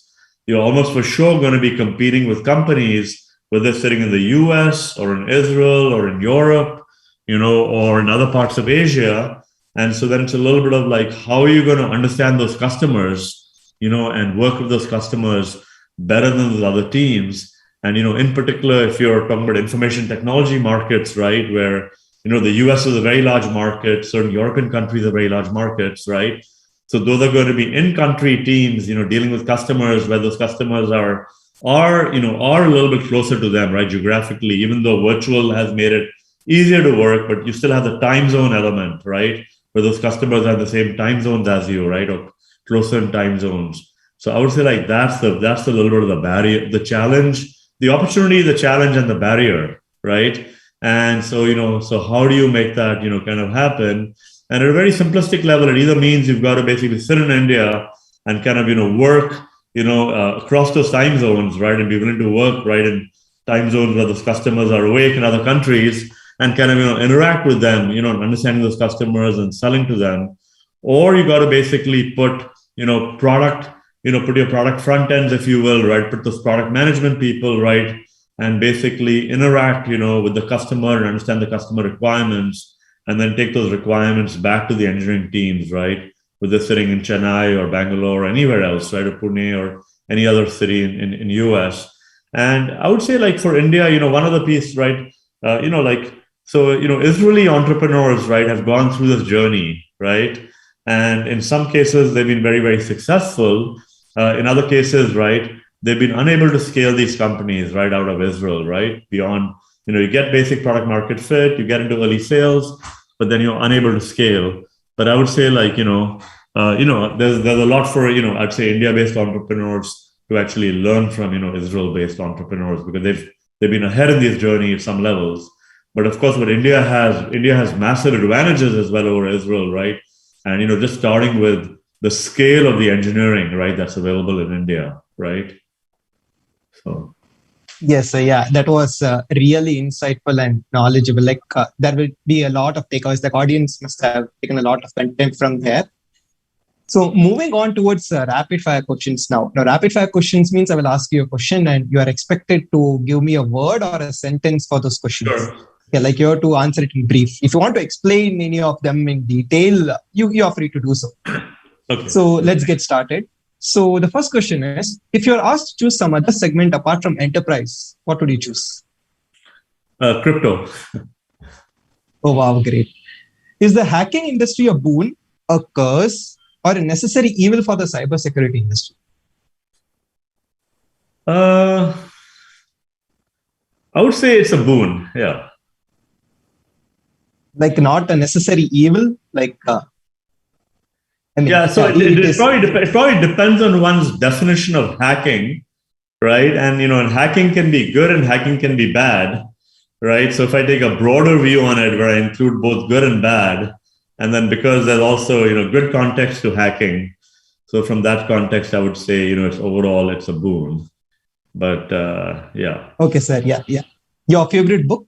[SPEAKER 2] you're almost for sure going to be competing with companies, whether sitting in the US or in Israel or in Europe, or in other parts of Asia. And so then it's a little bit of like, how are you going to understand those customers, and work with those customers better than those other teams? And, in particular, if you're talking about information technology markets, right, where, the US is a very large market, certain European countries are very large markets, right? So those are going to be in-country teams, dealing with customers where those customers are a little bit closer to them, right, geographically, even though virtual has made it easier to work, but you still have the time zone element, right, where those customers are the same time zones as you, right, or closer in time zones. So I would say like that's a little bit of the barrier, the challenge, the opportunity, the challenge, and the barrier, right? And so, so how do you make that, kind of happen? And at a very simplistic level, it either means you've got to basically sit in India and kind of, work, across those time zones, right? And be willing to work, right, in time zones where those customers are awake in other countries, and kind of, interact with them, understanding those customers and selling to them. Or you got to basically put, product, put your product front ends, if you will, right? Put those product management people, right? And basically interact, with the customer and understand the customer requirements, and then take those requirements back to the engineering teams, right? Whether they're sitting in Chennai or Bangalore or anywhere else, right? Or Pune or any other city in US. And I would say like for India, one other piece, right? Israeli entrepreneurs, right, have gone through this journey, right? And in some cases, they've been very, very successful. In other cases, right, they've been unable to scale these companies, right, out of Israel, right? Beyond, you get basic product market fit, you get into early sales, but then you're unable to scale. But I would say like, there's a lot for, I'd say India-based entrepreneurs to actually learn from, Israel-based entrepreneurs, because they've been ahead in this journey at some levels. But of course, what India has massive advantages as well over Israel, right? And, just starting with the scale of the engineering, right, that's available in India, right? So.
[SPEAKER 1] Yes, yeah, that was really insightful and knowledgeable. Like there will be a lot of takeaways. The audience must have taken a lot of content from there. So moving on towards rapid fire questions now. Now, rapid fire questions means I will ask you a question and you are expected to give me a word or a sentence for those questions.
[SPEAKER 2] Sure.
[SPEAKER 1] Yeah, like you have to answer it in brief. If you want to explain any of them in detail, you are free to do so.
[SPEAKER 2] Okay.
[SPEAKER 1] So let's get started. So the first question is, if you're asked to choose some other segment apart from enterprise, what would you choose?
[SPEAKER 2] Crypto.
[SPEAKER 1] Oh, wow, great. Is the hacking industry a boon, a curse, or a necessary evil for the cybersecurity industry?
[SPEAKER 2] I would say it's a boon. Yeah.
[SPEAKER 1] Like not a necessary evil, like.
[SPEAKER 2] Yeah, so it probably depends on one's definition of hacking, right? And and hacking can be good and hacking can be bad, right? So if I take a broader view on it, where I include both good and bad, and then because there's also good context to hacking, so from that context, I would say it's a boon. But yeah.
[SPEAKER 1] Okay, sir. Yeah. Your favorite book?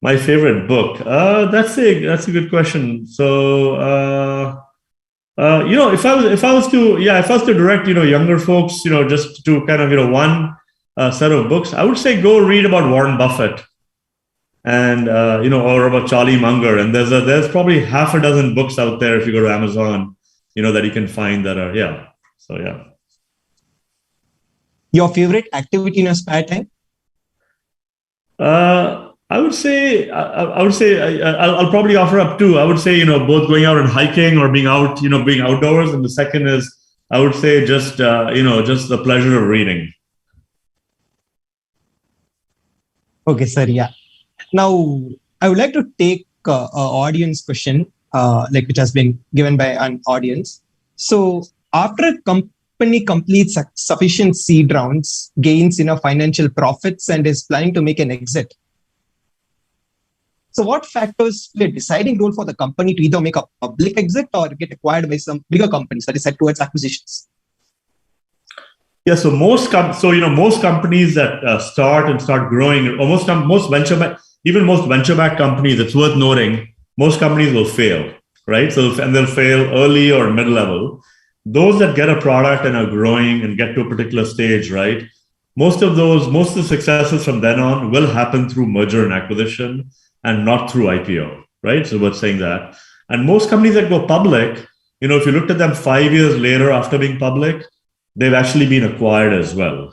[SPEAKER 2] My favorite book. That's a good question. So, if I was to direct, younger folks, just to kind of, one set of books, I would say go read about Warren Buffett and, or about Charlie Munger. And there's probably half a dozen books out there if you go to Amazon, that you can find that are, yeah. So, yeah.
[SPEAKER 1] Your favorite activity in your spare time?
[SPEAKER 2] I would say I'll probably offer up two. I would say both going out and hiking or being out being outdoors, and the second is I would say just just the pleasure of reading.
[SPEAKER 1] Okay, sir. Yeah. Now, I would like to take an audience question, which has been given by an audience. So, after a company completes sufficient seed rounds, gains enough financial profits, and is planning to make an exit, so what factors play a deciding role for the company to either make a public exit or get acquired by some bigger companies that is head towards acquisitions?
[SPEAKER 2] Yeah, so most companies that start growing, most venture backed companies, it's worth noting, most companies will fail, right? So and they'll fail early or mid level. Those that get a product and are growing and get to a particular stage, right? Most of the successes from then on will happen through merger and acquisition and not through IPO, right? So we're saying that. And most companies that go public, if you looked at them 5 years later after being public, they've actually been acquired as well.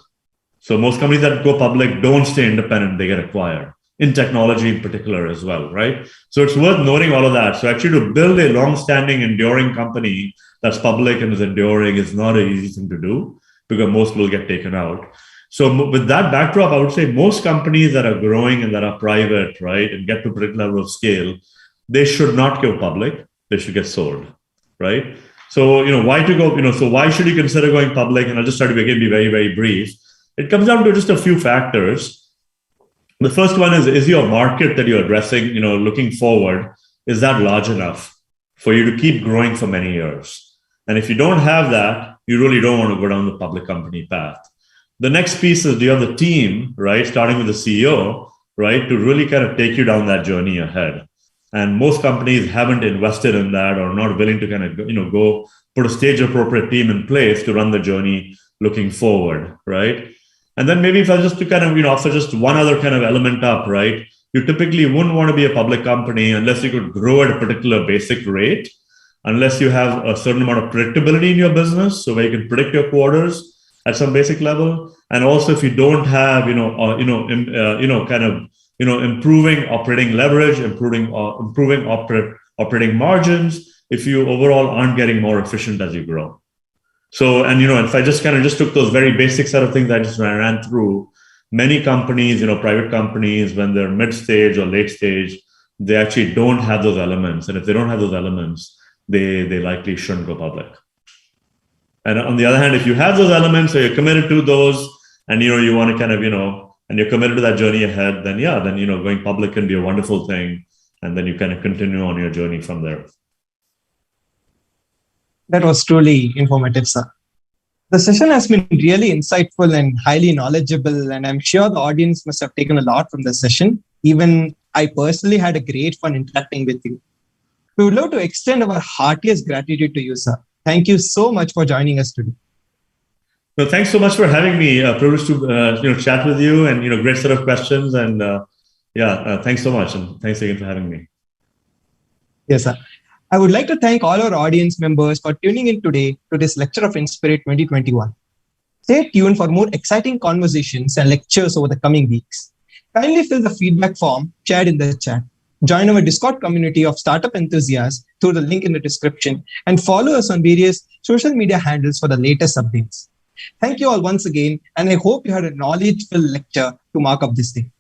[SPEAKER 2] So most companies that go public don't stay independent, they get acquired, in technology in particular as well, right? So it's worth noting all of that. So actually to build a long-standing, enduring company that's public and is enduring is not an easy thing to do because most will get taken out. So with that backdrop, I would say most companies that are growing and that are private, right, and get to a particular level of scale, they should not go public. They should get sold, right? So, why to go, so why should you consider going public? And I'll just try to again be very, very brief. It comes down to just a few factors. The first one is your market that you're addressing, looking forward, is that large enough for you to keep growing for many years? And if you don't have that, you really don't want to go down the public company path. The next piece is, do you have the team, right, starting with the CEO, right, to really kind of take you down that journey ahead? And most companies haven't invested in that or not willing to kind of, go put a stage appropriate team in place to run the journey looking forward, right? And then maybe if I just to kind of, offer just one other kind of element up, right? You typically wouldn't want to be a public company unless you could grow at a particular basic rate, unless you have a certain amount of predictability in your business, so where you can predict your quarters at some basic level, and also if you don't have, improving operating leverage, improving operating margins, if you overall aren't getting more efficient as you grow. So, and if I just took those very basic set of things I just ran through, many companies, private companies, when they're mid stage or late stage, they actually don't have those elements, and if they don't have those elements, they likely shouldn't go public. And on the other hand, if you have those elements, so you're committed to those, and you want to kind of, and you're committed to that journey ahead, then going public can be a wonderful thing, and then you kind of continue on your journey from there.
[SPEAKER 1] That was truly informative, sir. The session has been really insightful and highly knowledgeable, and I'm sure the audience must have taken a lot from the session. Even I personally had a great fun interacting with you. We would love to extend our heartiest gratitude to you, sir. Thank you so much for joining us today.
[SPEAKER 2] No, thanks so much for having me. Privileged to chat with you, and great set of questions. And thanks so much, and thanks again for having me.
[SPEAKER 1] Yes, sir. I would like to thank all our audience members for tuning in today to this lecture of Inspirit 2021. Stay tuned for more exciting conversations and lectures over the coming weeks. Kindly fill the feedback form shared in the chat. Join our Discord community of startup enthusiasts through the link in the description, and follow us on various social media handles for the latest updates. Thank you all once again, and I hope you had a knowledge-filled lecture to mark up this day.